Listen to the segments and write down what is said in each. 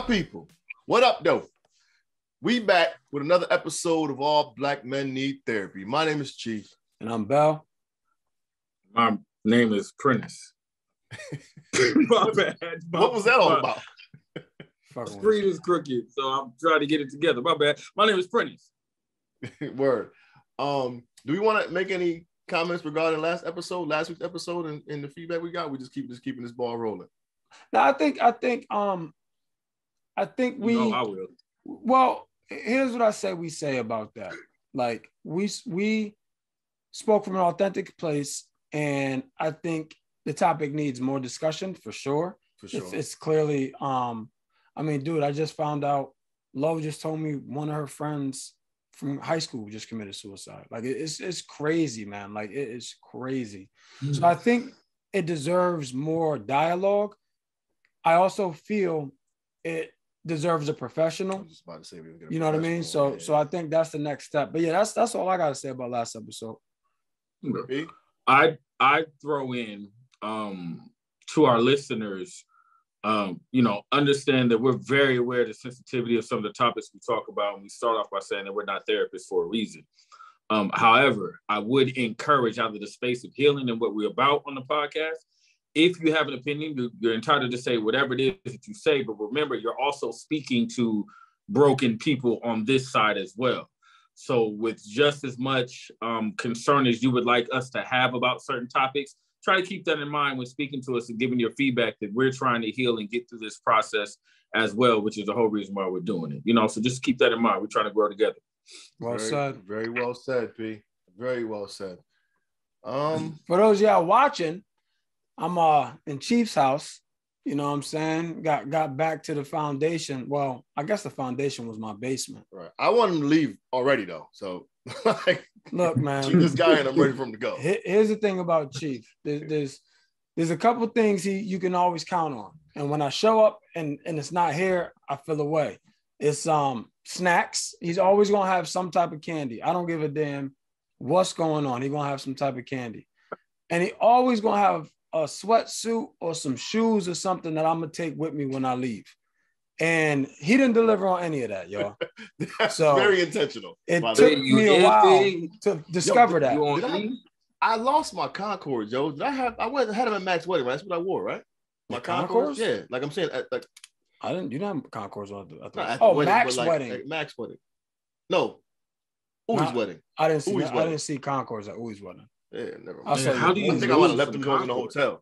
people, what up, though? We back with another episode of All Black Men Need Therapy. My name is Chief. And I'm Bell. My name is Prentice. My bad. What was that all about? My screen is crooked, so I'm trying to get it together. My bad. My name is Prentice. Word. Do we want to make any comments regarding last week's episode, and the feedback we got? We just keeping this ball rolling. No, I think we. No, I will. Well, here's what I say about that. Like we spoke from an authentic place, and I think the topic needs more discussion for sure. For sure. It's clearly. I mean, dude, I just found out. Lo just told me one of her friends from high school just committed suicide. Like it's crazy, man. Like it is crazy. Mm-hmm. So I think it deserves more dialogue. I also feel it deserves a professional. I was just about to say you know what I mean? So I think that's the next step. But yeah, that's all I gotta say about last episode. I throw in to our listeners, understand that we're very aware of the sensitivity of some of the topics we talk about. And we start off by saying that we're not therapists for a reason. However, I would encourage out of the space of healing and what we're about on the podcast. If you have an opinion, you're entitled to say whatever it is that you say, but remember, you're also speaking to broken people on this side as well. So with just as much concern as you would like us to have about certain topics, try to keep that in mind when speaking to us and giving your feedback that we're trying to heal and get through this process as well, which is the whole reason why we're doing it. So just keep that in mind. We're trying to grow together. Well said. Very well said, P. Very well said. For those of y'all watching, I'm in Chief's house. You know what I'm saying? Got back to the foundation. Well, I guess the foundation was my basement. Right. I want him to leave already though. So look, man. Chief this guy and I'm ready for him to go. Here's the thing about Chief. There's a couple things you can always count on. And when I show up and it's not here, I feel away. It's snacks. He's always gonna have some type of candy. I don't give a damn what's going on. He's gonna have some type of candy. And he always gonna have a sweatsuit or some shoes or something that I'm gonna take with me when I leave. And he didn't deliver on any of that, y'all. That's very intentional. It took me a while to discover that. I lost my Concord, Joe. I had them at Mac's wedding, right? That's what I wore, right? My Concords? Yeah. Like I'm saying, like I didn't. You didn't have Concords on. Mac's wedding. Like Mac's wedding. No, Uwe's wedding. I didn't see. I didn't see Concords at Uwe's wedding. Yeah, never mind. I think I would have left them in the hotel.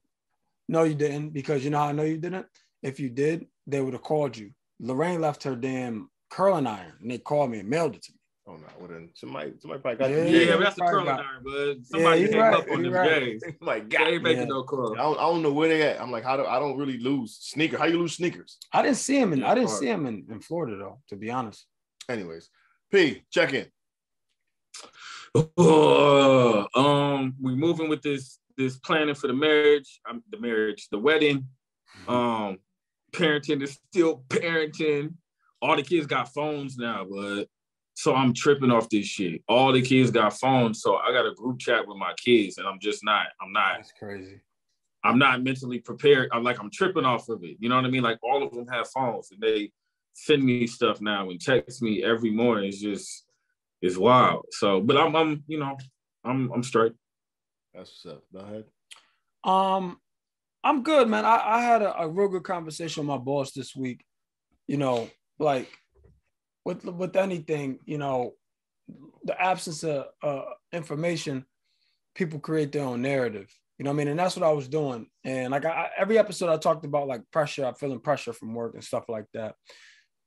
No, you didn't, because you know how I know you didn't? If you did, they would have called you. Lorraine left her damn curling iron and they called me and mailed it to me. Oh no, well then somebody probably got but that's the curling iron, bud. Somebody came up on them days. Like, they ain't making no call. I don't know where they at. I'm like, I don't really lose sneakers. How you lose sneakers? I didn't see him in Florida though, to be honest. Anyways, P, check in. We moving with this planning for the marriage. The wedding. Parenting is still parenting. All the kids got phones now, but so I'm tripping off this shit. All the kids got phones, so I got a group chat with my kids, and I'm not. That's crazy. I'm not mentally prepared. I'm tripping off of it. You know what I mean? Like all of them have phones, and they send me stuff now and text me every morning. It's wild. So, but I'm straight. That's what's up. Go ahead. I'm good, man. I had a real good conversation with my boss this week. Like with anything, the absence of information, people create their own narrative. You know what I mean? And that's what I was doing. And like every episode I talked about like pressure, I'm feeling pressure from work and stuff like that.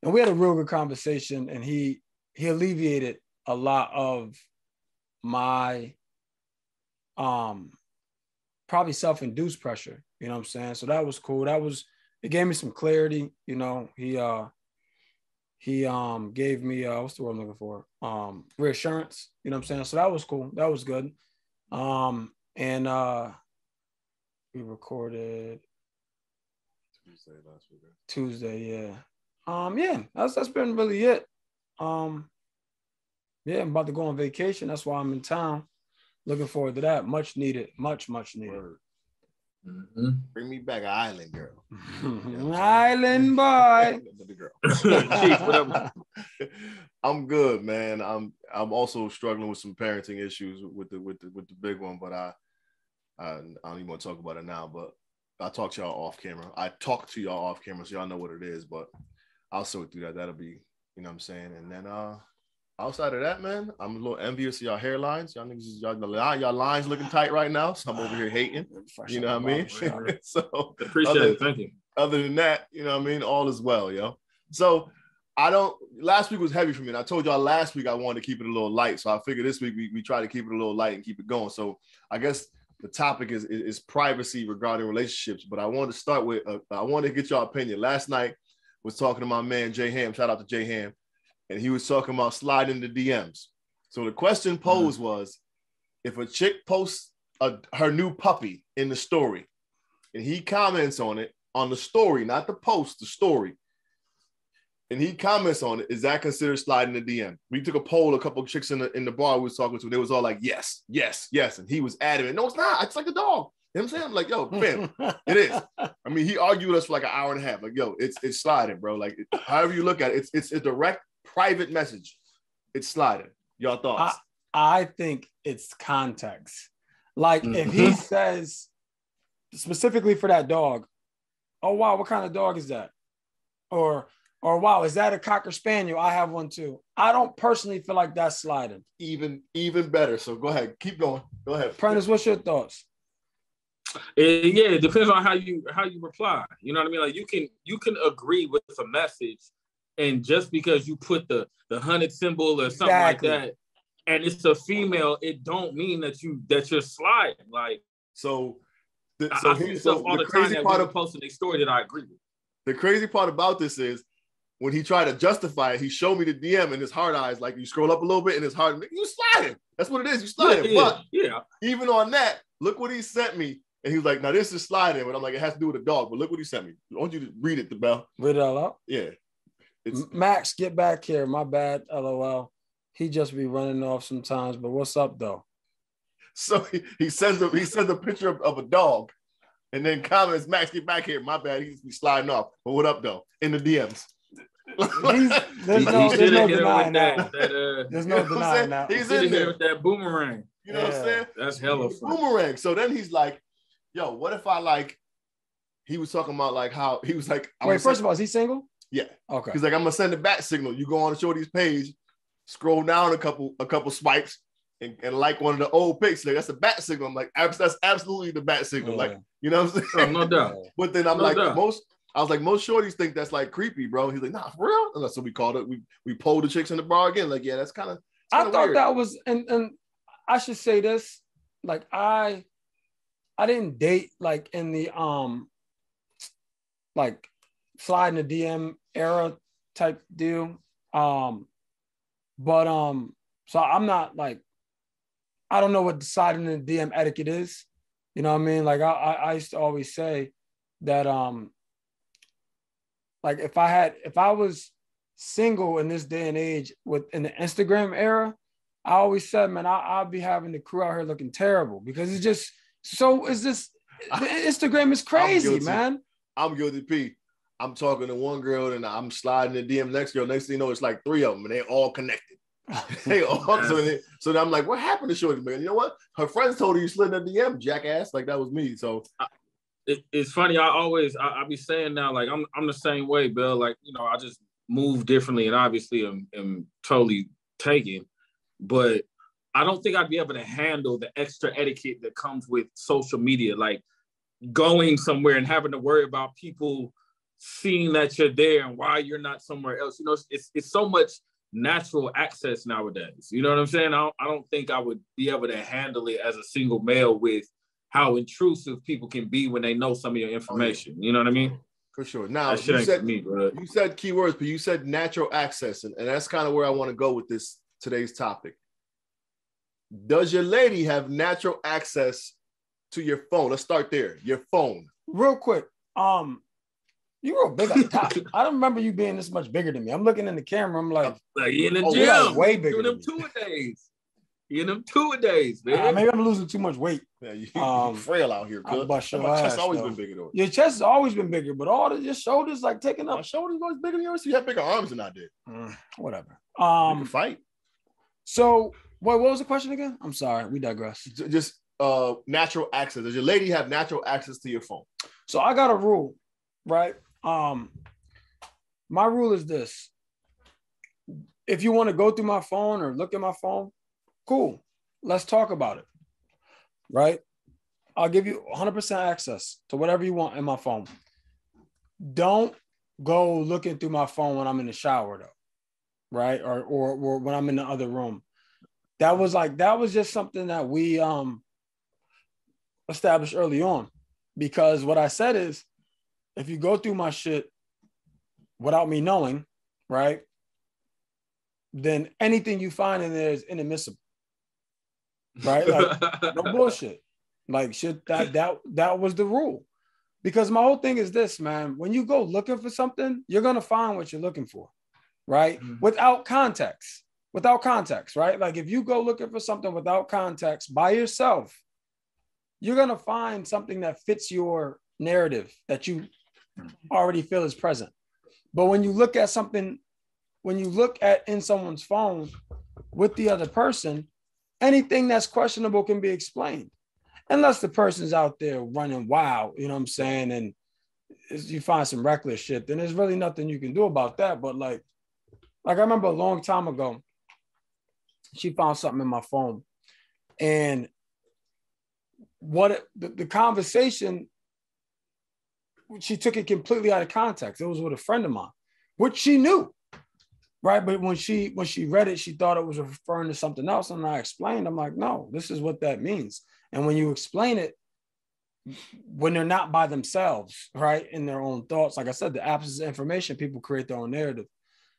And we had a real good conversation, and he alleviated a lot of my probably self-induced pressure. You know what I'm saying? So that was cool. It gave me some clarity. He gave me what's the word I'm looking for? Reassurance. You know what I'm saying? So that was cool. That was good. And we recorded Tuesday, yeah. Yeah, that's been really it. Yeah, I'm about to go on vacation. That's why I'm in town. Looking forward to that. Much needed. Much needed. Mm-hmm. Bring me back an island girl. Island boy. The girl. Chief, what up? I'm good, man. I'm also struggling with some parenting issues with the big one, but I don't even want to talk about it now. But I'll talk to y'all off camera. I talk to y'all off camera, so y'all know what it is. But I'll sort through that. That'll be, you know what I'm saying. And then outside of that, man, I'm a little envious of y'all hairlines. Y'all niggas, y'all lines looking tight right now. So I'm over here hating. You know what I mean? So appreciate it. Thank you. Other than that, you know what I mean? All is well, yo. So last week was heavy for me. And I told y'all last week I wanted to keep it a little light. So I figured this week we try to keep it a little light and keep it going. So I guess the topic is privacy regarding relationships. But I wanted to start with, I wanted to get your opinion. Last night was talking to my man, Jay Ham. Shout out to Jay Ham. And he was talking about sliding the DMs. So the question posed was, if a chick posts her new puppy in the story, and he comments on it, on the story, not the post, the story, and he comments on it, is that considered sliding the DM? We took a poll, a couple of chicks in the bar we was talking to, they was all like, yes, yes, yes. And he was adamant, no, it's not. It's like a dog. You know what I'm saying? I'm like, yo, fam, it is. I mean, he argued with us for like an hour and a half. Like, yo, it's sliding, bro. Like, however you look at it, it's a direct private message. It's sliding. Y'all thoughts? I think it's context. Like, if he says specifically for that dog, oh wow, what kind of dog is that? Or wow, is that a Cocker Spaniel? I have one too. I don't personally feel like that's sliding. Even better. So go ahead, keep going. Go ahead. Prentice, what's your thoughts? It depends on how you reply. You know what I mean? Like you can agree with a message, and just because you put the hunted symbol or something like that, and it's a female, it don't mean that you're sliding. Like I see stuff all the time that people posting a story that I agree with. The crazy part about this is when he tried to justify it, he showed me the DM and his hard eyes, like you scroll up a little bit and his hard, you sliding. That's what it is. You sliding. But even on that, look what he sent me. And he was like, now this is sliding. But I'm like, it has to do with a dog. But look what he sent me. I want you to read it, Bell. Read it all out? Yeah. Max, get back here. My bad, LOL. He just be running off sometimes. But what's up, though? So he sends a picture of a dog. And then comments, Max, get back here. My bad. He just be sliding off. But what up, though? In the DMs. There's no denying that. There's no denying that. He's in there with that boomerang. You know what I'm saying? That's hella fun. Boomerang. So then he's like, yo, what if he was talking about like how he was like, wait, first of all, is he single? Yeah. Okay. He's like, I'm gonna send a bat signal. You go on Shorty's page, scroll down a couple swipes, and like one of the old pics. Like, that's a bat signal. I'm like, that's absolutely the bat signal. Like, you know what I'm saying? No doubt. But then most shorties think that's like creepy, bro. He's like, nah, for real? And so we called it. We polled the chicks in the bar again. Like, yeah, that's kind of. I thought weird. That was, and I should say this. Like, I didn't date like in the like sliding the DM era type deal. So I'm not like, I don't know what sliding the DM etiquette is. You know what I mean? Like I used to always say that like if I was single in this day and age in the Instagram era, I always said, man, I'll be having the crew out here looking terrible because it's just the Instagram is crazy, man. I'm guilty, P. I'm talking to one girl and I'm sliding the DM next girl. Next thing you know, it's like three of them and they all connected. They all so I'm like, what happened to Shorty, man? You know what? Her friends told her you slid in the DM, jackass. Like that was me. So it's funny. I be saying now, like I'm the same way, Bill. Like, you know, I just move differently and obviously am totally taken. But I don't think I'd be able to handle the extra etiquette that comes with social media, like going somewhere and having to worry about people seeing that you're there and why you're not somewhere else. You know, it's so much natural access nowadays. You know what I'm saying? I don't think I would be able to handle it as a single male with how intrusive people can be when they know some of your information. You know what I mean? For sure. Now, you said keywords, but you said natural access, and that's kind of where I want to go with today's topic. Does your lady have natural access to your phone? Let's start there. Your phone. Real quick. You were big on top. I don't remember you being this much bigger than me. I'm looking in the camera. I'm like in the gym. Way bigger. Doing them 2 days. You them two-a-days, man. Maybe I'm losing too much weight. Yeah, you frail out here, I'll cuz. bust your My chest ass, always though. been bigger though. Your chest has always been bigger, but all your shoulders like taking My up. shoulders always bigger than yours. You have bigger arms than I did. Whatever. We can fight. So what was the question again? I'm sorry, we digress. Just natural access. Does your lady have natural access to your phone? So I got a rule, right? My rule is this. If you want to go through my phone or look at my phone, cool. Let's talk about it, right? I'll give you 100% access to whatever you want in my phone. Don't go looking through my phone when I'm in the shower, though, right? Or when I'm in the other room. That was just something that we established early on, because what I said is, if you go through my shit without me knowing, right, then anything you find in there is inadmissible, right? Like, no bullshit. Like, shit, that was the rule. Because my whole thing is this, man. When you go looking for something, you're gonna find what you're looking for, right? Mm-hmm. Without context, right? Like, if you go looking for something without context by yourself, you're gonna find something that fits your narrative that you already feel is present. But when you look at something, when you look at in someone's phone with the other person, anything that's questionable can be explained. Unless the person's out there running wild, you know what I'm saying? And you find some reckless shit, then there's really nothing you can do about that. But like I remember a long time ago, she found something in my phone. And the conversation, she took it completely out of context. It was with a friend of mine, which she knew, right? But when she read it, she thought it was referring to something else. And I explained, I'm like, no, this is what that means. And when you explain it, when they're not by themselves, right, in their own thoughts, like I said, the absence of information, people create their own narrative.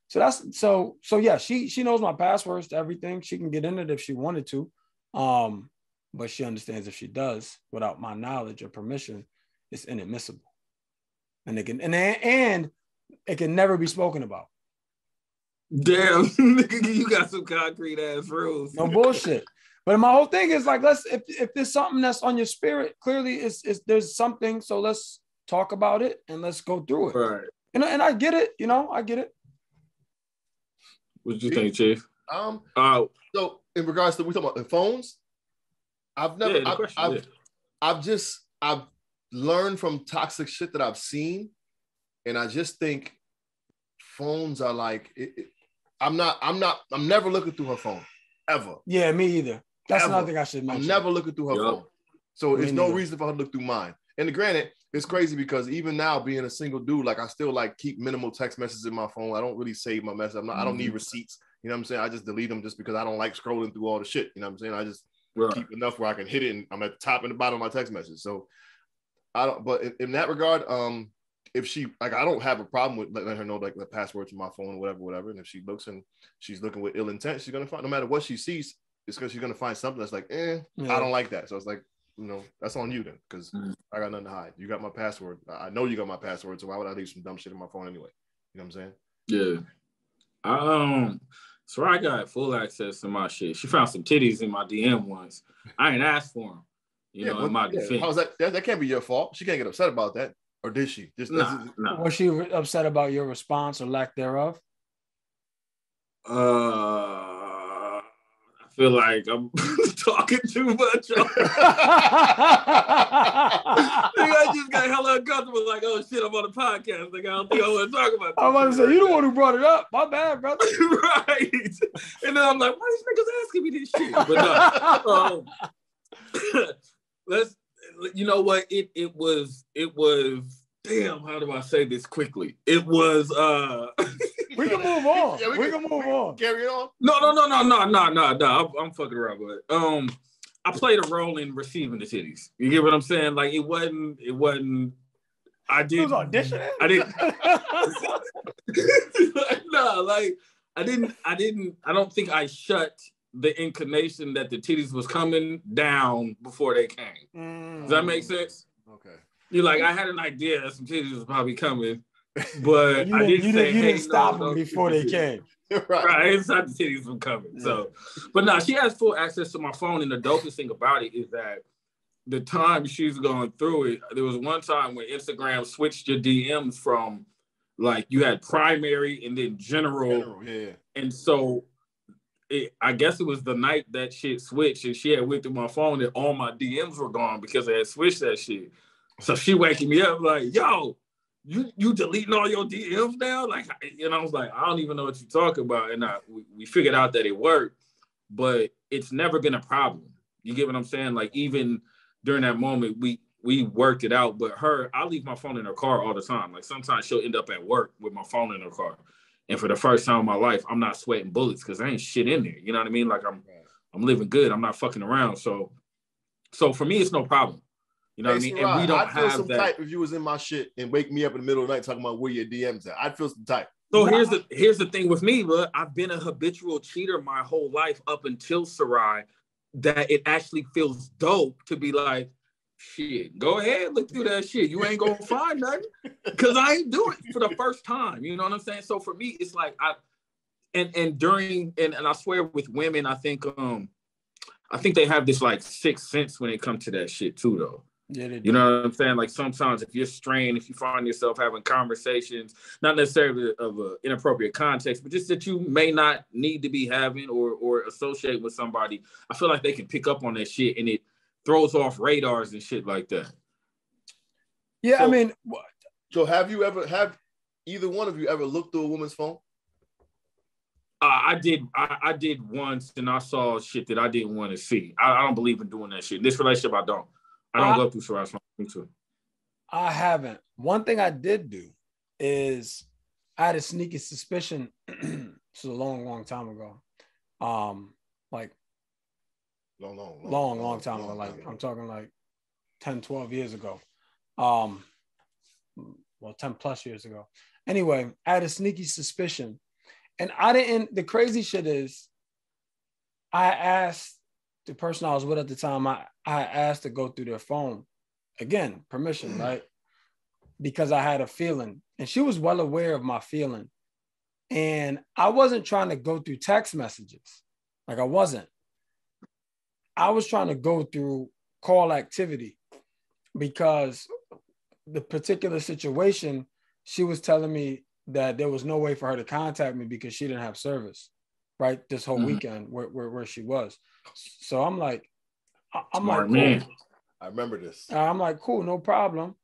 So yeah, she knows my passwords to everything. She can get in it if she wanted to, but she understands if she does without my knowledge or permission, it's inadmissible, and it can never be spoken about. Damn, you got some concrete ass rules. No bullshit. But my whole thing is like, if there's something that's on your spirit, clearly there's something. So let's talk about it and let's go through it. Right. And I get it. I get it. What do you think, Chief? So in regards to, we talking about the phones, I've learned from toxic shit that I've seen, and I just think phones are like, I'm never looking through her phone ever. Yeah, me either. That's another thing I should mention. I'm never looking through her phone. So there's no reason for her to look through mine. And granted, it's crazy because even now, being a single dude, like I still like keep minimal text messages in my phone. I don't really save my message. I don't need receipts. You know what I'm saying? I just delete them just because I don't like scrolling through all the shit. You know what I'm saying? I just keep enough where I can hit it, and I'm at the top and the bottom of my text message. So I don't. But in that regard, if she, like, I don't have a problem with letting her know like the password to my phone, whatever. And if she looks and she's looking with ill intent, she's gonna find, no matter what she sees, it's because she's gonna find something that's like, I don't like that. So it's like, that's on you then, because I got nothing to hide. You got my password. I know you got my password, so why would I leave some dumb shit in my phone anyway? You know what I'm saying? Yeah. So I got full access to my shit. She found some titties in my DM once. I ain't asked for them. In my defense. How's that? That can't be your fault. She can't get upset about that. Or did she? Nah. Was she upset about your response or lack thereof? I feel like I'm talking too much. I just got hella uncomfortable. Like, oh shit, I'm on a podcast. Like, I don't think I want to talk about this. I was about to say, you the one who brought it up. My bad, brother. Right. And then I'm like, why these niggas asking me this shit? But no. Let's. You know what? It was. Damn, how do I say this quickly? It was. We can move on. Yeah, we can move on. Carry it on. No. I'm fucking around, but I played a role in receiving the titties. You get what I'm saying? Like, it wasn't. I did. It was auditioning. I didn't. No, like I didn't. I don't think I shut the inclination that the titties was coming down before they came. Does that make sense? Okay. You're like, I had an idea that some titties was probably coming, but I didn't say, you didn't stop them before they came. Right, inside the titties were covered. Yeah. So, but no, she has full access to my phone, and the dopest thing about it is that the time she's going through it, there was one time when Instagram switched your DMs from like you had primary and then general. Yeah. And so I guess it was the night that shit switched and she had went through my phone and all my DMs were gone because they had switched that shit. So she waking me up like, yo, you deleting all your DMs now? Like, and I was like, I don't even know what you're talking about. And we figured out that it worked, but it's never been a problem. You get what I'm saying? Like, even during that moment, we worked it out. But I leave my phone in her car all the time. Like, sometimes she'll end up at work with my phone in her car. And for the first time in my life, I'm not sweating bullets because there ain't shit in there. You know what I mean? Like, I'm living good. I'm not fucking around. So for me, it's no problem. You know what I mean? And we don't I'd feel have some that. type if you was in my shit and wake me up in the middle of the night talking about where your DMs at. I'd feel some type. So here's the thing with me, but I've been a habitual cheater my whole life up until Sarai, that it actually feels dope to be like, shit, go ahead, look through that shit. You ain't gonna find nothing because I ain't doing it for the first time. You know what I'm saying? So for me, it's like and I swear with women, I think they have this like sixth sense when it comes to that shit too, though. Yeah, they do. You know what I'm saying? Like sometimes if you're strained, if you find yourself having conversations, not necessarily of an inappropriate context, but just that you may not need to be having or associate with somebody, I feel like they can pick up on that shit and it throws off radars and shit like that. Yeah, so, I mean, so have either one of you ever looked through a woman's phone? I did once, and I saw shit that I didn't want to see. I don't believe in doing that shit. In this relationship, I don't go through Sarah's phone. Me too. I haven't. One thing I did do is I had a sneaky suspicion. This was a long time ago. Like long time ago. Like I'm talking like 10, 12 years ago. Well, 10 plus years ago. Anyway, I had a sneaky suspicion. And the crazy shit is, I asked the person I was with at the time, I asked to go through their phone. Again, permission, right? Because I had a feeling. And she was well aware of my feeling. And I wasn't trying to go through text messages. Like I wasn't. I was trying to go through call activity because the particular situation, she was telling me that there was no way for her to contact me because she didn't have service, right? This whole weekend where she was. So I'm like, Smart man. Cool. I remember this. I'm like, cool, no problem.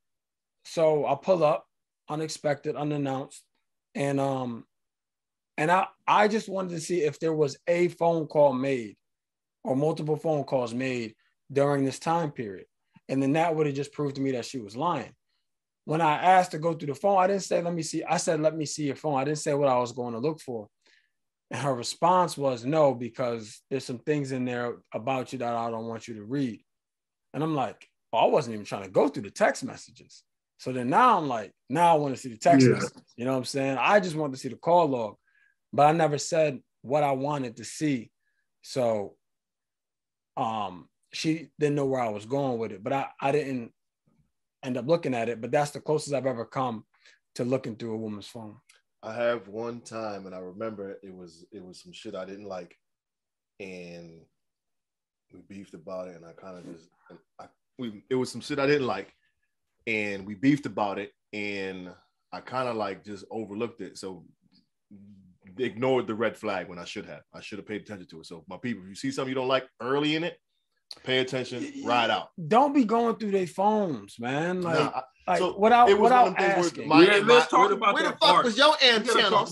So I pull up, unexpected, unannounced. And I just wanted to see if there was a phone call made or multiple phone calls made during this time period. And then that would have just proved to me that she was lying. When I asked to go through the phone, I didn't say, let me see. I said, let me see your phone. I didn't say what I was going to look for. And her response was no, because there's some things in there about you that I don't want you to read. And I'm like, I wasn't even trying to go through the text messages. So then now I'm like, now I want to see the text messages. You know what I'm saying? I just wanted to see the call log, but I never said what I wanted to see. So she didn't know where I was going with it, but I didn't end up looking at it, but that's the closest I've ever come to looking through a woman's phone. I have one time, and I remember it was some shit I didn't like, and we beefed about it, and I kind of just it was some shit I didn't like, and we beefed about it, and I kind of like just overlooked it, so ignored the red flag when I should have paid attention to it. So my people, if you see something you don't like early in it, pay attention, ride out. Don't be going through their phones, man. Like, so without asking. Let's talk about where that the fuck part. was your antennas?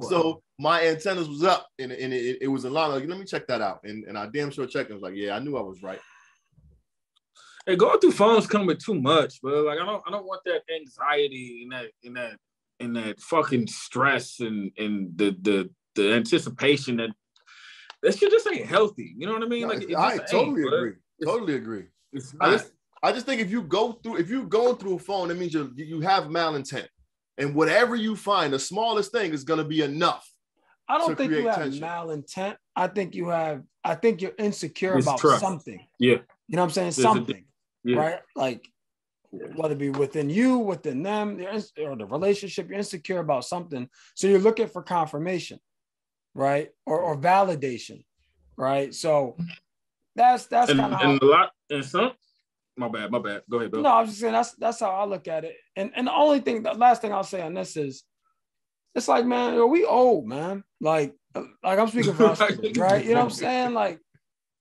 So my antennas was up, and it was a lot. Like, let me check that out, and I damn sure checked. I was like, yeah, I knew I was right. Hey, going through phones come with too much, but like I don't want that anxiety and that fucking stress and the anticipation that shit just ain't healthy. You know what I mean? No, like I totally agree. I just think if you're going through a phone, it means you have malintent, and whatever you find, the smallest thing is going to be enough. I don't think you have malintent. I think you're insecure about something. Yeah, you know what I'm saying? Something, right? Like whether it be within you, within them, or the relationship, you're insecure about something, so you're looking for confirmation. right? Or validation, right? So that's kind of how. And a lot and some. My bad. Go ahead, Bill. No, I was just saying that's how I look at it. And the last thing I'll say on this is, it's like, man, we old, man. Like I'm speaking for us, right? You know what I'm saying? Like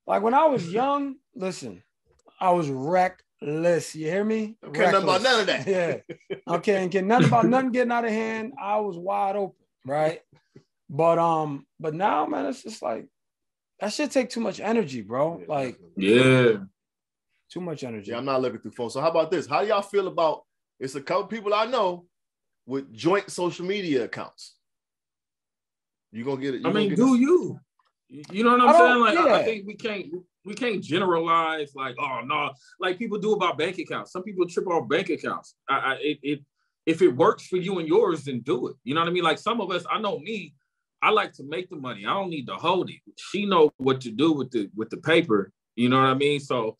when I was young, listen, I was reckless. You hear me? Don't care nothing about none of that. Yeah. Okay, and get nothing about nothing getting out of hand. I was wide open, right? But now, man, it's just like that shit take too much energy, bro. Like, yeah. Too much energy. Yeah, I'm not looking through phones. So how about this? How do y'all feel about, it's a couple people I know with joint social media accounts. You gonna get it? You? You know what I'm saying? Like, yeah. I think we can't generalize like, oh no, like people do about bank accounts. Some people trip off bank accounts. If it works for you and yours, then do it. You know what I mean? Like some of us, I know me, I like to make the money. I don't need to hold it. She know what to do with the paper. You know what I mean? So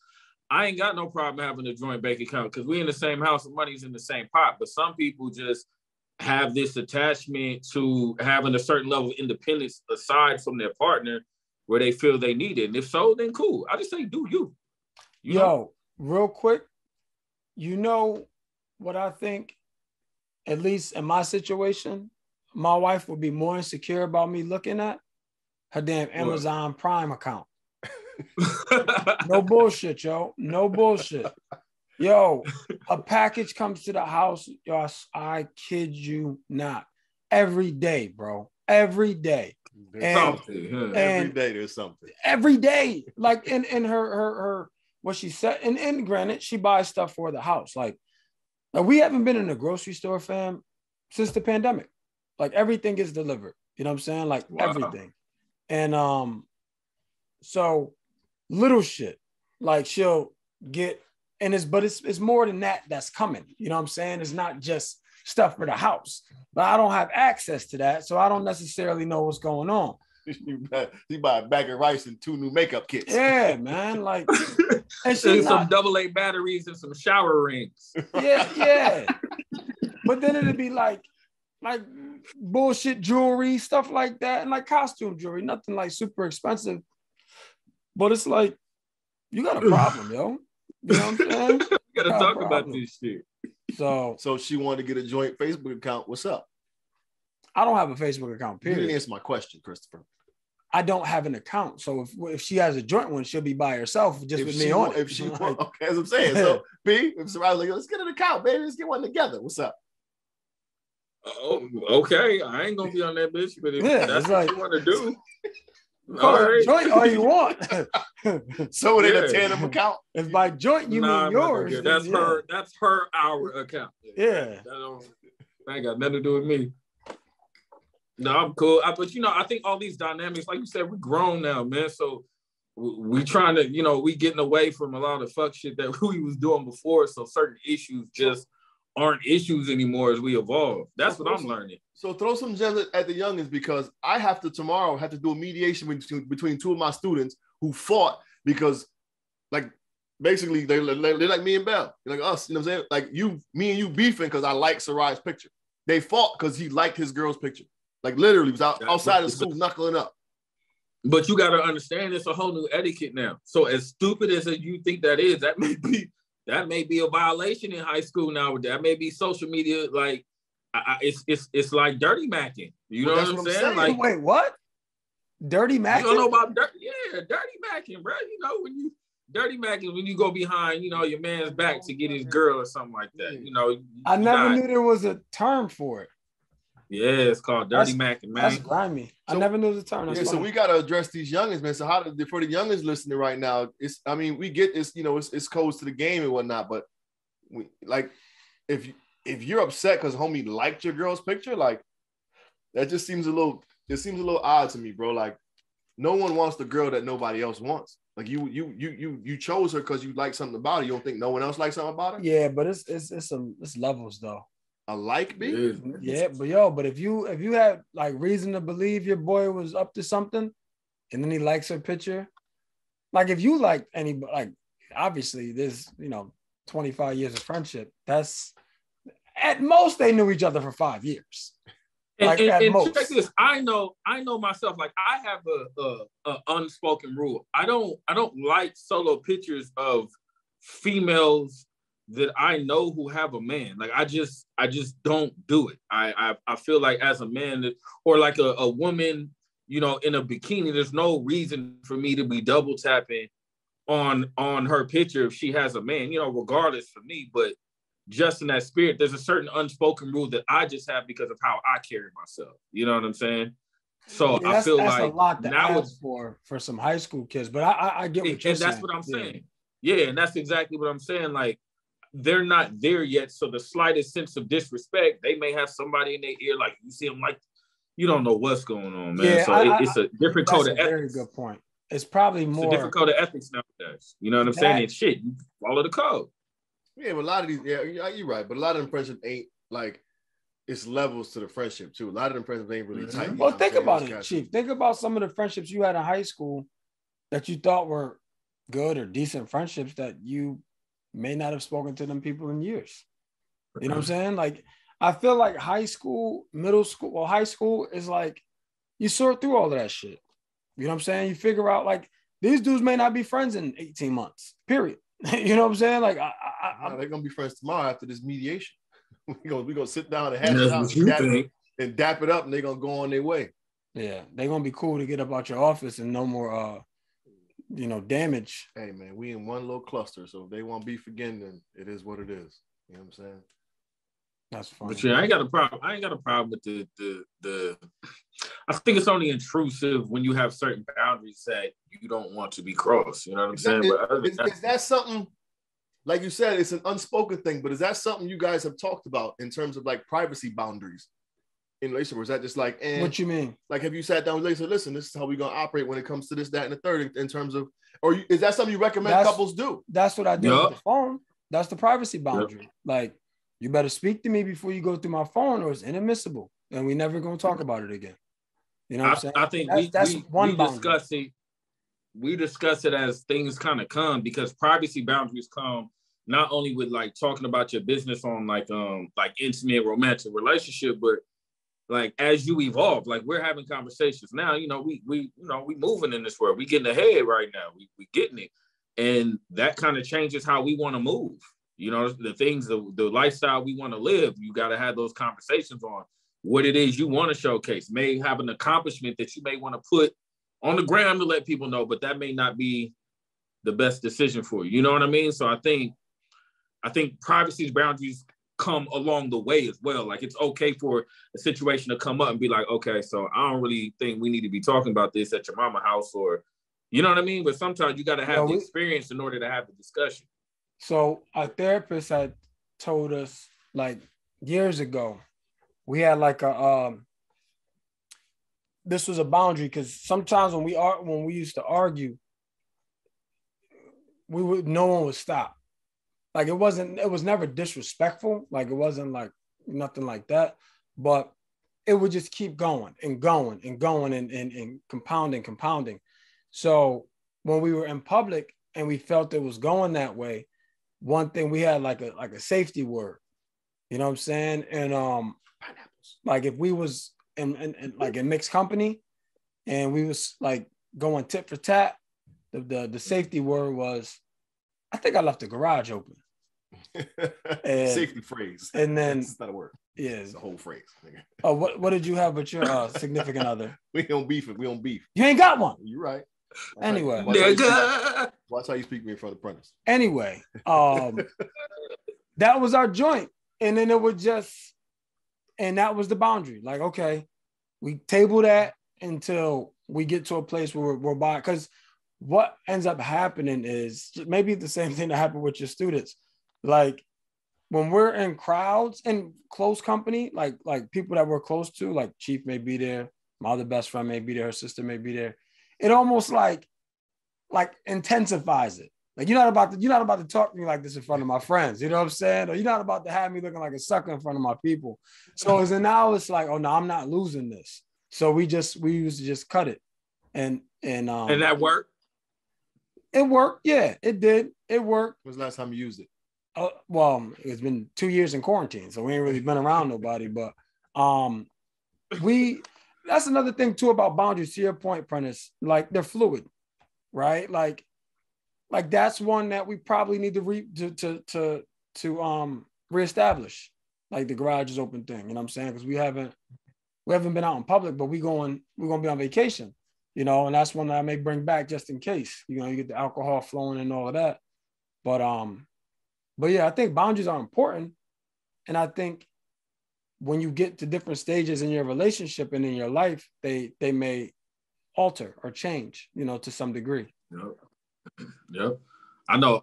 I ain't got no problem having a joint bank account because we in the same house and money's in the same pot. But some people just have this attachment to having a certain level of independence aside from their partner where they feel they need it. And if so, then cool. I just say do you. You know? Real quick, you know what I think, at least in my situation, my wife would be more insecure about me looking at her damn Amazon Prime account. No bullshit, yo. No bullshit. Yo, a package comes to the house. Yo, I kid you not. Every day, bro. Every day. Every day there's something. Every day. Like in her what she said, and granted, she buys stuff for the house. Like we haven't been in a grocery store, fam, since the pandemic. Like everything gets delivered. You know what I'm saying? Like everything. And so little shit. Like she'll get, and it's more than that that's coming. You know what I'm saying? It's not just stuff for the house. But I don't have access to that, so I don't necessarily know what's going on. You buy a bag of rice and 2 new makeup kits. Yeah, man. Like, and some AA batteries and some shower rings. Yeah. But then it'd be like bullshit jewelry, stuff like that, and like costume jewelry, nothing like super expensive. But it's like, you got a problem, yo. You know what I'm saying? You gotta talk about this shit. So she wanted to get a joint Facebook account. What's up? I don't have a Facebook account, period. You didn't answer my question, Christopher. I don't have an account. So if she has a joint one, she'll be by herself just with me on it. If she okay, as I'm saying. So B, if somebody's like, let's get an account, baby, let's get one together. What's up? Oh, okay. I ain't gonna be on that bitch, but if that's what you want to do. Call it a joint all you want. So it ain't a tandem account. If by joint you mean yours, that's our account. Yeah. That ain't got nothing to do with me. No, I'm cool. But I think all these dynamics, like you said, we're grown now, man. So we trying to, we getting away from a lot of fuck shit that we was doing before. So certain issues just aren't issues anymore as we evolve. That's what I'm learning. So throw some gems at the youngins, because I have to tomorrow do a mediation between 2 of my students who fought because, like, basically they're like me and Bell. They're like us, you know what I'm saying? Like me and you beefing because I like Sarai's picture. They fought because he liked his girl's picture. Like literally was outside of school knuckling up. But you got to understand, it's a whole new etiquette now. So as stupid as you think that is, that may be a violation in high school now. That may be social media. Like it's like dirty macking. You know what I'm saying? Like, wait, what? Dirty macking? You don't know about dirty macking, bro. When you dirty macking when you go behind, your man's back to get his girl or something like that. I never knew there was a term for it. Yeah, it's called dirty macking, man. That's grimy. I never knew the term. So we got to address these youngins, man. So for the youngins listening right now, we get this, it's codes to the game and whatnot, but if you're upset because homie liked your girl's picture, like that just seems a little odd to me, bro. Like no one wants the girl that nobody else wants. Like you chose her because you like something about her. You don't think no one else likes something about her? Yeah, but it's levels though. A like me? Yeah, but if you had like reason to believe your boy was up to something, and then he likes her picture, like if you like anybody, like obviously there's 25 years of friendship. That's at most they knew each other for 5 years. Like at most. Check this. I know myself. Like I have a unspoken rule. I don't like solo pictures of females that I know who have a man. Like I just don't do it. I feel like as a man or like a woman, you know, in a bikini, there's no reason for me to be double tapping on her picture if she has a man, you know, regardless for me. But just in that spirit, there's a certain unspoken rule that I just have because of how I carry myself. You know what I'm saying? So I feel that's like a lot to now ask for some high school kids, but I get what you're saying. And that's what I'm saying. Yeah, and that's exactly what I'm saying. Like they're not there yet. So the slightest sense of disrespect, they may have somebody in their ear, like you see them, like you don't know what's going on, man. Yeah, so it's a different code of ethics. Very good point. It's probably more a different code of ethics nowadays. You know what I'm saying? And shit, you follow the code. Yeah, but a lot of these, you're right. But a lot of them friendships ain't like it's levels to the friendship too. A lot of them friendships ain't really tight. Well, think about it, Chief. Think about some of the friendships you had in high school that you thought were good or decent friendships that you may not have spoken to them people in years. You know what I'm saying? Like, I feel like high school, middle school, well, high school is like you sort through all of that shit. You know what I'm saying? You figure out like these dudes may not be friends in 18 months, period. You know what I'm saying? Like, they're gonna be friends tomorrow after this mediation. we gonna sit down and hash it out and dap it up, and they're gonna go on their way. Yeah, they're gonna be cool to get up out your office and no more damage. Hey man, we in one little cluster, so if they want beef again, then it is what it is. You know what I'm saying? That's funny. But yeah, I ain't got a problem with the I think it's only intrusive when you have certain boundaries that you don't want to be crossed. You know what I'm saying? Is that something, like you said, it's an unspoken thing, but is that something you guys have talked about in terms of like privacy boundaries in relationship? Or is that just like, what you mean? Like, have you sat down with Lisa? Listen, this is how we're gonna operate when it comes to this, that, and the third in terms of, or is that something you recommend couples do? That's what I do with the phone. That's the privacy boundary. Yep. Like, you better speak to me before you go through my phone, or it's inadmissible, and we never gonna talk about it again. You know what I'm saying? I think we discuss it as things kind of come, because privacy boundaries come not only with like talking about your business on like intimate romantic relationship, but like as you evolve, like we're having conversations now, you know, we moving in this world, we getting ahead right now, we getting it, and that kind of changes how we want to move. You know, the things, the lifestyle we want to live, you got to have those conversations on what it is you want to showcase. May have an accomplishment that you may want to put on the gram to let people know, but that may not be the best decision for you. You know what I mean? So I think privacy boundaries come along the way as well. Like, it's okay for a situation to come up and be like, okay, so I don't really think we need to be talking about this at your mama house, or, you know what I mean? But sometimes you got to have the experience in order to have the discussion. So our therapist had told us like years ago, we had like this was a boundary, because sometimes when we used to argue, no one would stop. Like it was never disrespectful. Like it wasn't like nothing like that, but it would just keep going and going and going and compounding. So when we were in public and we felt it was going that way, one thing we had like a safety word, you know what I'm saying? And like if we was in like in mixed company and we was like going tit for tat, the safety word was, I think I left the garage open. Safety phrase. And then it's not a word. Yeah, it's a whole phrase. Oh, what did you have with your significant other? We don't beef. You ain't got one. You're right. Anyway, watch how you speak to me in front of the apprentice. Anyway, that was our joint, and then it would just, and that was the boundary. Like, okay, we table that until we get to a place where we're by. Because what ends up happening is maybe the same thing that happened with your students. Like when we're in crowds and close company, like people that we're close to, like Chief may be there, my other best friend may be there, her sister may be there. It almost like intensifies it. Like you're not about to talk to me like this in front of my friends. You know what I'm saying? Or you're not about to have me looking like a sucker in front of my people. So now it's like, oh no, I'm not losing this. So we used to just cut it. And that worked? It worked. Yeah, it did. It worked. When was the last time you used it? Well, it's been 2 years in quarantine, so we ain't really been around nobody, but That's another thing too about boundaries, to your point, Prentice. Like, they're fluid, right? Like that's one that we probably need to reestablish. Like the garage is open thing, you know what I'm saying? Because we haven't been out in public, but we're gonna be on vacation, you know, and that's one that I may bring back just in case, you know, you get the alcohol flowing and all of that. But yeah, I think boundaries are important. And I think when you get to different stages in your relationship and in your life, they may alter or change, you know, to some degree. Yep. I know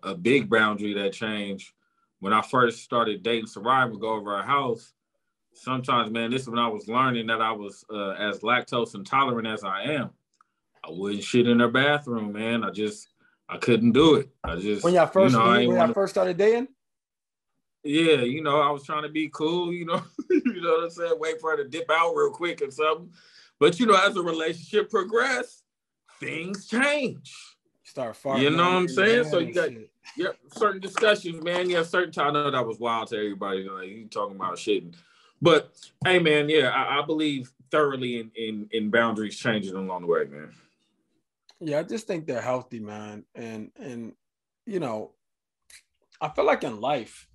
a big boundary that changed when I first started dating Sarai, would go over our house. Sometimes, man, this is when I was learning that I was as lactose intolerant as I am. I wouldn't shit in her bathroom, man. I couldn't do it. When y'all first started dating? Yeah, you know, I was trying to be cool, you know, you know what I'm saying? Wait for her to dip out real quick or something. But, you know, as the relationship progressed, things change. Start farting. You know what I'm saying? So you got certain discussions, man. Yeah, certain time. I know that was wild to everybody. Like, you talking about shit. But hey, man, yeah, I believe thoroughly in boundaries changing along the way, man. Yeah, I just think they're healthy, man. And you know, I feel like in life,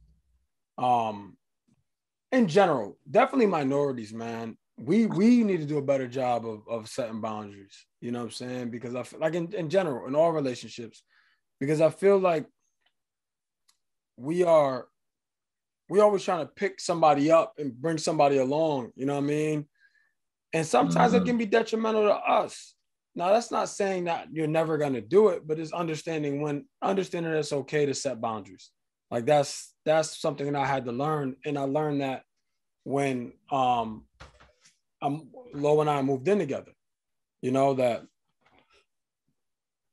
in general, definitely minorities, man. We need to do a better job of setting boundaries. You know what I'm saying? Because I feel like in general, in all relationships, because I feel like we always trying to pick somebody up and bring somebody along. You know what I mean? And sometimes it can be detrimental to us. Now, that's not saying that you're never going to do it, but it's understanding that it's okay to set boundaries. Like that's something that I had to learn. And I learned that when Lo and I moved in together, you know, that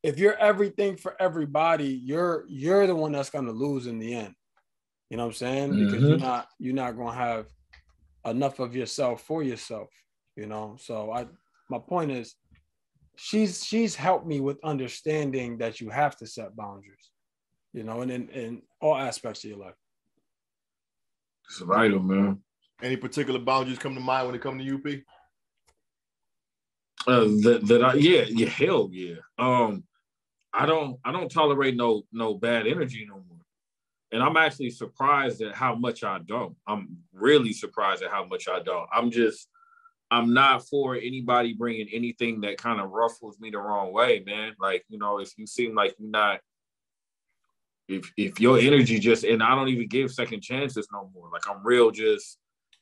if you're everything for everybody, you're the one that's going to lose in the end. You know what I'm saying? Because you're not going to have enough of yourself for yourself, you know? So my point is, she's helped me with understanding that you have to set boundaries, you know, and in all aspects of your life. It's vital, man. Any particular boundaries come to mind when it comes to UP? Hell yeah. I don't tolerate no bad energy no more. And I'm actually surprised at how much I don't. I'm really surprised at how much I don't. I'm not for anybody bringing anything that kind of ruffles me the wrong way, man. Like, you know, if you seem like you're not, if your energy just, and I don't even give second chances no more. Like, I'm real just,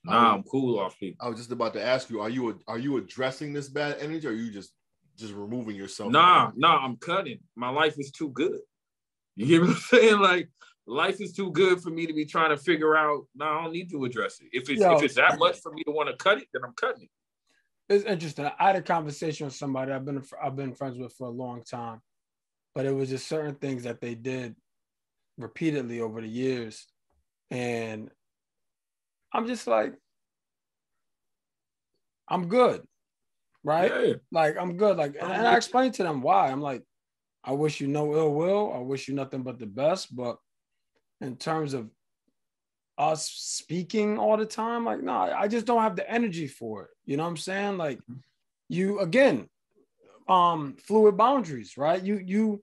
I'm cool off people. I was just about to ask you, are you addressing this bad energy, or are you just removing yourself? Nah, I'm cutting. My life is too good. You get what I'm saying? Like, life is too good for me to be trying to figure out. No, I don't need to address it. If it's that much for me to want to cut it, then I'm cutting it. It's interesting. I had a conversation with somebody I've been friends with for a long time, but it was just certain things that they did repeatedly over the years, and I'm just like, I'm good, right? Yeah. Like, I'm good. Like, and I explained to them why. I'm like, I wish you no ill will. I wish you nothing but the best. But in terms of us speaking all the time, like, no, I just don't have the energy for it. You know what I'm saying? Like, you, again, fluid boundaries, right? You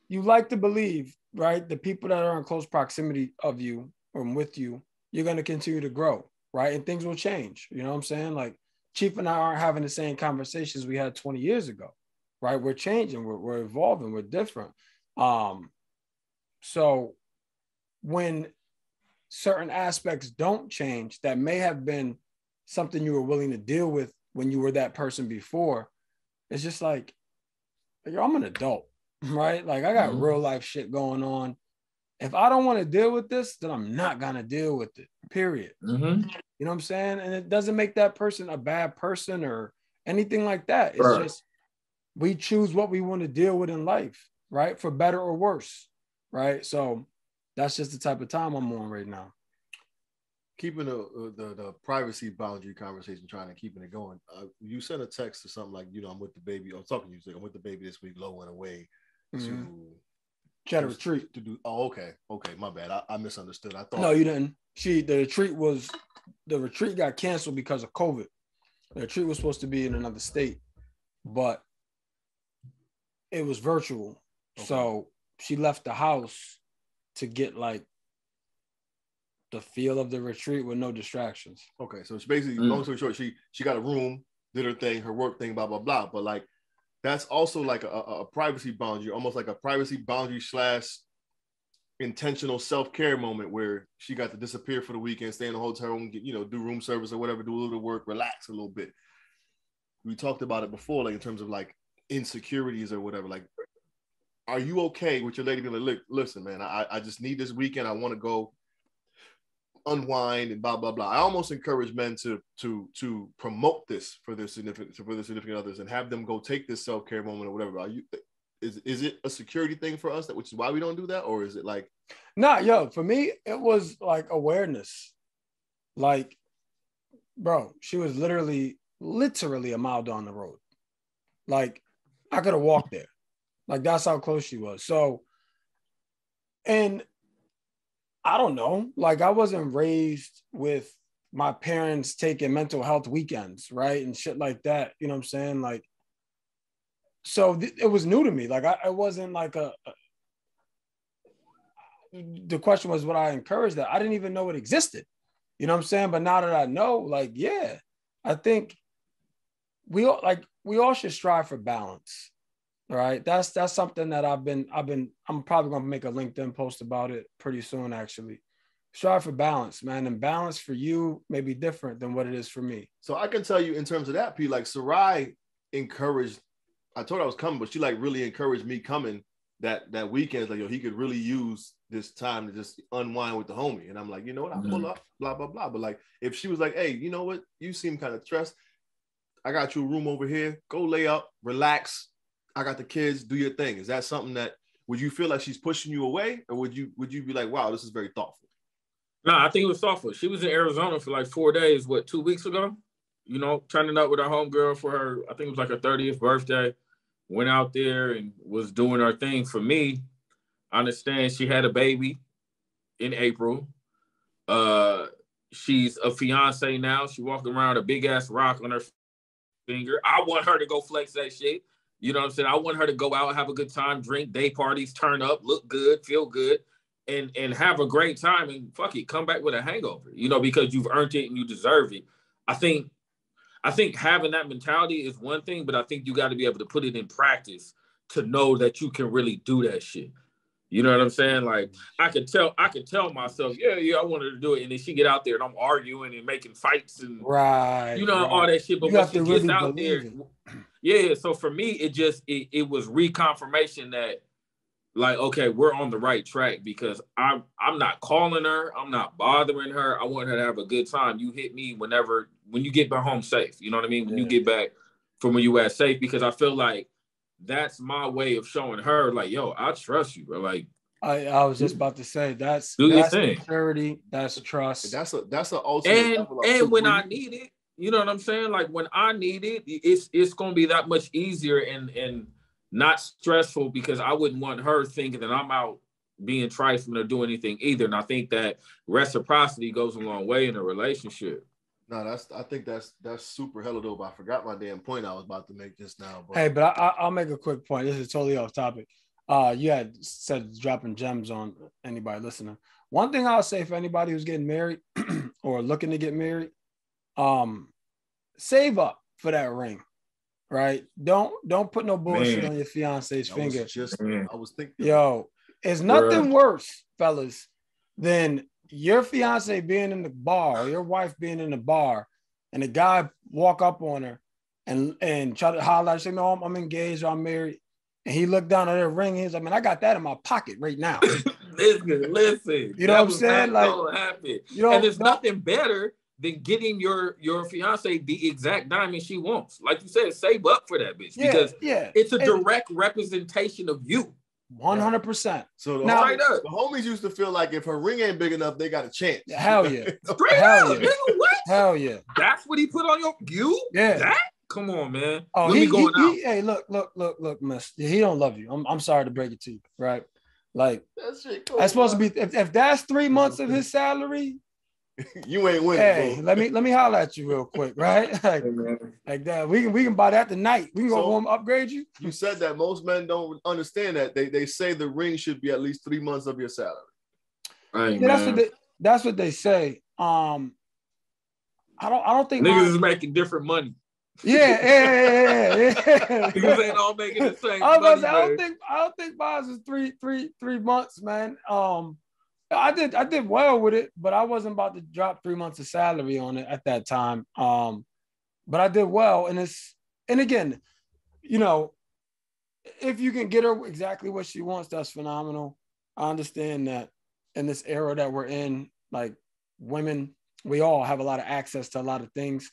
like to believe, right, the people that are in close proximity of you or with you, you're going to continue to grow, right? And things will change. You know what I'm saying? Like, Chief and I aren't having the same conversations we had 20 years ago, right? We're changing, we're evolving, we're different. So when certain aspects don't change, that may have been something you were willing to deal with when you were that person before, it's just like, I'm an adult, right? Like, I got real life shit going on. If I don't want to deal with this, then I'm not going to deal with it, period. You know what I'm saying? And it doesn't make that person a bad person or anything like that. It's just, we choose what we want to deal with in life, right? For better or worse, right? So that's just the type of time I'm on right now. Keeping the privacy boundary conversation, trying to keeping it going. You sent a text or something like, you know, I'm with the baby. I'm talking to you. I'm with the baby this week. Lo went away to She had a retreat to do. Oh, okay, my bad. I misunderstood. I thought. No, you didn't. The retreat got canceled because of COVID. The retreat was supposed to be in another state, but it was virtual. Okay. So she left the house to get like the feel of the retreat with no distractions. Okay, so she basically, long story short, she got a room, did her thing, her work thing, blah blah blah. But like, that's also like a privacy boundary, almost like a privacy boundary / intentional self-care moment where she got to disappear for the weekend, stay in the hotel room, get, do room service or whatever, do a little work, relax a little bit. We talked about it before, like in terms of like insecurities or whatever. Like, are you okay with your lady being like, look, listen, man, I just need this weekend. I want to go unwind and blah blah blah. I almost encourage men to promote this for their significant others and have them go take this self-care moment or whatever. Is it a security thing for us, which is why we don't do that, or is it like? For me, it was like awareness. Like, bro, she was literally a mile down the road. Like, I could have walked there. Like, that's how close she was. So, and I don't know, like I wasn't raised with my parents taking mental health weekends, right? And shit like that. You know what I'm saying? Like, so it was new to me. Like I wasn't like the question was, would I encourage that? I didn't even know it existed. You know what I'm saying? But now that I know, like, yeah, I think we all should strive for balance. Right. That's something that I'm probably going to make a LinkedIn post about it pretty soon, actually. Strive for balance, man. And balance for you may be different than what it is for me. So I can tell you in terms of that, P, like Sarai encouraged, I told her I was coming, but she like really encouraged me coming that weekend. Like, yo, he could really use this time to just unwind with the homie. And I'm like, you know what? I'll pull up, blah, blah, blah. But like, if she was like, hey, you know what? You seem kind of stressed. I got you a room over here. Go lay up, relax. I got the kids, do your thing. Is that something that, would you feel like she's pushing you away? Or would you be like, wow, this is very thoughtful? No, I think it was thoughtful. She was in Arizona for like 4 days, 2 weeks ago? Turning up with her homegirl for her, I think it was like her 30th birthday. Went out there and was doing her thing. For me, I understand she had a baby in April. She's a fiance now. She walking around a big ass rock on her finger. I want her to go flex that shit. You know what I'm saying? I want her to go out, have a good time, drink, day parties, turn up, look good, feel good, and have a great time, and fuck it, come back with a hangover, because you've earned it and you deserve it. I think having that mentality is one thing, but I think you got to be able to put it in practice to know that you can really do that shit. You know what I'm saying? Like, I could tell myself, yeah, I wanted to do it, and then she get out there and I'm arguing and making fights and all that shit. But when she gets out there, yeah. So for me, it was reconfirmation that, like, okay, we're on the right track, because I'm not calling her, I'm not bothering her. I want her to have a good time. You hit me when you get back home safe. You know what I mean? When you get back from where you at safe, because I feel like that's my way of showing her, like, yo, I trust you, bro. Like, I was just about to say that's maturity, that's trust. That's an ultimate. And when I need it, you know what I'm saying? Like, when I need it, it's gonna be that much easier and not stressful, because I wouldn't want her thinking that I'm out being trifling or doing anything either. And I think that reciprocity goes a long way in a relationship. No, I think that's super hella dope. I forgot my damn point I was about to make just now. But... Hey, but I'll make a quick point. This is totally off topic. You had said dropping gems on anybody listening. One thing I'll say for anybody who's getting married or looking to get married, save up for that ring, right? Don't put no bullshit on your fiance's finger. I was thinking, yo, it's nothing worse, fellas, than your fiance being in the bar or your wife being in the bar and a guy walk up on her and try to holler, say, no, I'm engaged or I'm married. And he looked down at her ring. He's like, man, I got that in my pocket right now. Listen. You know what I'm saying? Like, and there's nothing better than getting your fiance the exact diamond she wants. Like you said, save up for that bitch, because it's a direct representation of you. 100%. So the homies used to feel like if her ring ain't big enough, they got a chance. Hell yeah. Hell yeah. What? Hell yeah. That's what he put on you? Yeah. That? Come on, man. Oh, hey, look, miss. He don't love you. I'm sorry to break it to you, right? Like That shit cool, that's supposed bro. to be if that's 3 months of his salary. You ain't winning, Hey, bro. let me holler at you real quick, right? Like that. We can buy that tonight. We can go home upgrade you. You said that most men don't understand that. They say the ring should be at least 3 months of your salary. Hey, Yeah, that's what they say. I don't think niggas is making different money. Yeah. Niggas ain't all making the same I money, I don't think mine is 3 months, man. I did well with it, but I wasn't about to drop 3 months of salary on it at that time. But I did well, and again, you know, if you can get her exactly what she wants, that's phenomenal. I understand that in this era that we're in, like women, we all have a lot of access to a lot of things,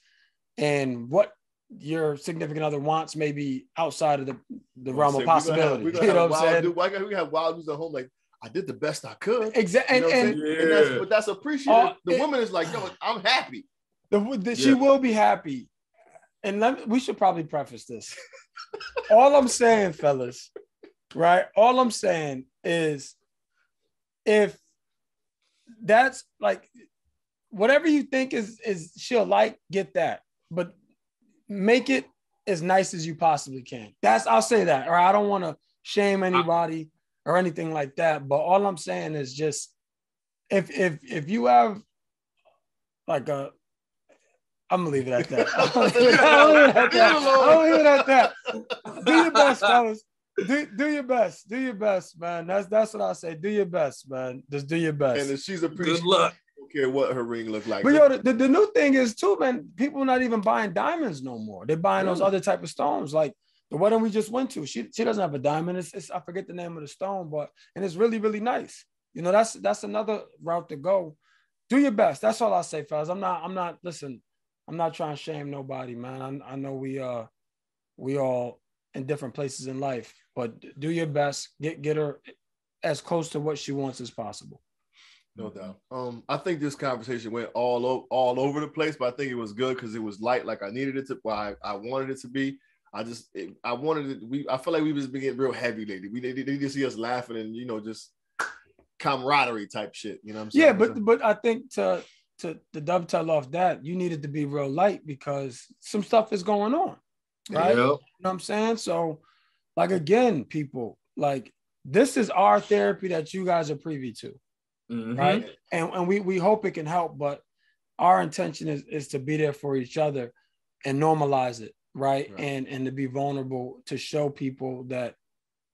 and what your significant other wants may be outside of the realm of possibility. We're gonna have wild dudes. Why can't we have wild dudes at home? Like, I did the best I could. Exactly. You know and that's appreciated. The woman is like, yo, I'm happy. She will be happy. And we should probably preface this. All I'm saying, fellas, right? All I'm saying is if that's like whatever you think is she'll like, get that. But make it as nice as you possibly can. I'll say that. Or I don't want to shame anybody or anything like that. But all I'm saying is just if you have like I'm gonna leave it at that. I'll leave it at that. Do your best, fellas. Do your best. Do your best, man. That's what I say. Do your best, man. Just do your best. And if she's appreciated, good luck. Don't care what her ring look like. But yo, the new thing is too, man. People are not even buying diamonds no more. They're buying those other type of stones, like the wedding we just went to. She doesn't have a diamond. It's I forget the name of the stone, and it's really really nice. You know, that's another route to go. Do your best. That's all I say, fellas. I'm not. Listen, I'm not trying to shame nobody, man. I know we all in different places in life, but do your best. Get her as close to what she wants as possible. No doubt. I think this conversation went all over the place, but I think it was good because it was light, like I needed it to. Well, I wanted it to be. I wanted it. I feel like we've just been getting real heavy lately. They need to see us laughing and just camaraderie type shit. You know what I'm saying? Yeah, but I think to dovetail off that, you needed to be real light because some stuff is going on, right? Yep. You know what I'm saying? So, like again, people, like this is our therapy that you guys are privy to. Mm-hmm. Right. And we hope it can help, but our intention is to be there for each other and normalize it. Right. And to be vulnerable, to show people that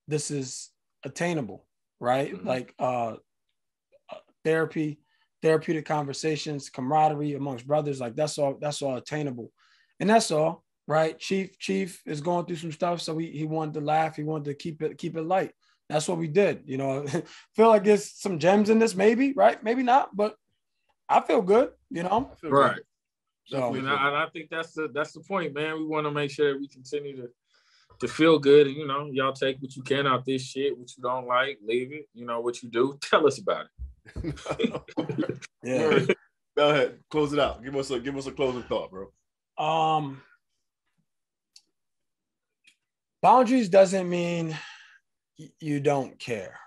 this is attainable. Right. Mm-hmm. Like therapeutic conversations, camaraderie amongst brothers. Like that's all attainable. And that's all. Right. Chief is going through some stuff. So he wanted to laugh. He wanted to keep it light. That's what we did. Feel like there's some gems in this, maybe, right? Maybe not, but I feel good, Right. So, and I think that's the point, man. We want to make sure that we continue to feel good. And, y'all take what you can out this shit. What you don't like, leave it. What you do, tell us about it. Yeah. Go ahead. Close it out. Give us a closing thought, bro. Boundaries doesn't mean you don't care.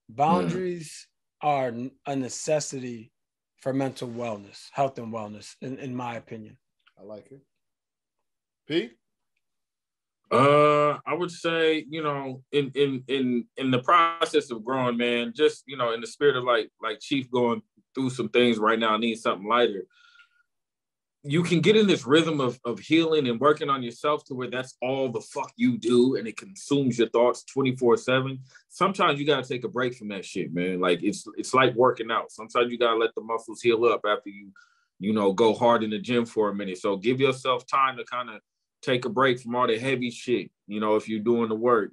Boundaries are a necessity for mental wellness, health and wellness, in my opinion. I like it. P? I would say, in the process of growing, man, just, in the spirit of like Chief going through some things right now, need something lighter. You can get in this rhythm of healing and working on yourself to where that's all the fuck you do and it consumes your thoughts 24/7. Sometimes you got to take a break from that shit, man. Like it's like working out. Sometimes you got to let the muscles heal up after you go hard in the gym for a minute. So give yourself time to kind of take a break from all the heavy shit. If you're doing the work,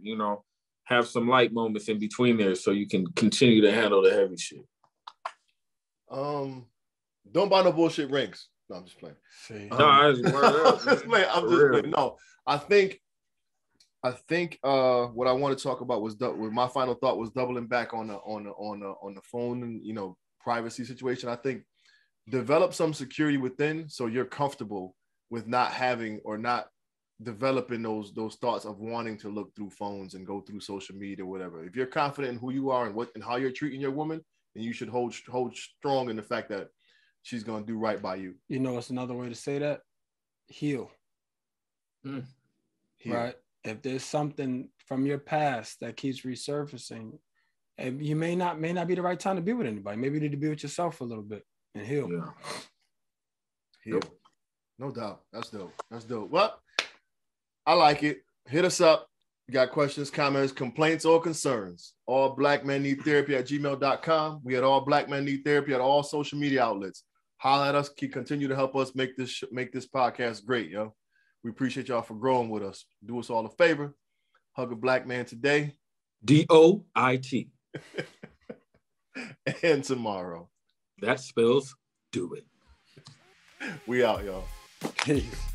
have some light moments in between there so you can continue to handle the heavy shit. Don't buy no bullshit rings. No, I'm just playing. I'm just playing. No, I think what I want to talk about was my final thought was doubling back on the phone and privacy situation. I think develop some security within so you're comfortable with not having or not developing those thoughts of wanting to look through phones and go through social media or whatever. If you're confident in who you are and how you're treating your woman, then you should hold strong in the fact that she's gonna do right by you. You know, it's another way to say that. Heal. Heal. Right. If there's something from your past that keeps resurfacing, and you may not be the right time to be with anybody. Maybe you need to be with yourself for a little bit and heal. Yeah. Heal. No doubt. That's dope. Well, I like it. Hit us up. You got questions, comments, complaints, or concerns. All Black Men Need Therapy at gmail.com. We at All Black Men Need Therapy at all social media outlets. Holler at us. Continue to help us make this podcast great, yo. We appreciate y'all for growing with us. Do us all a favor. Hug a black man today. DOIT. And tomorrow. That spells do it. We out, y'all. Peace.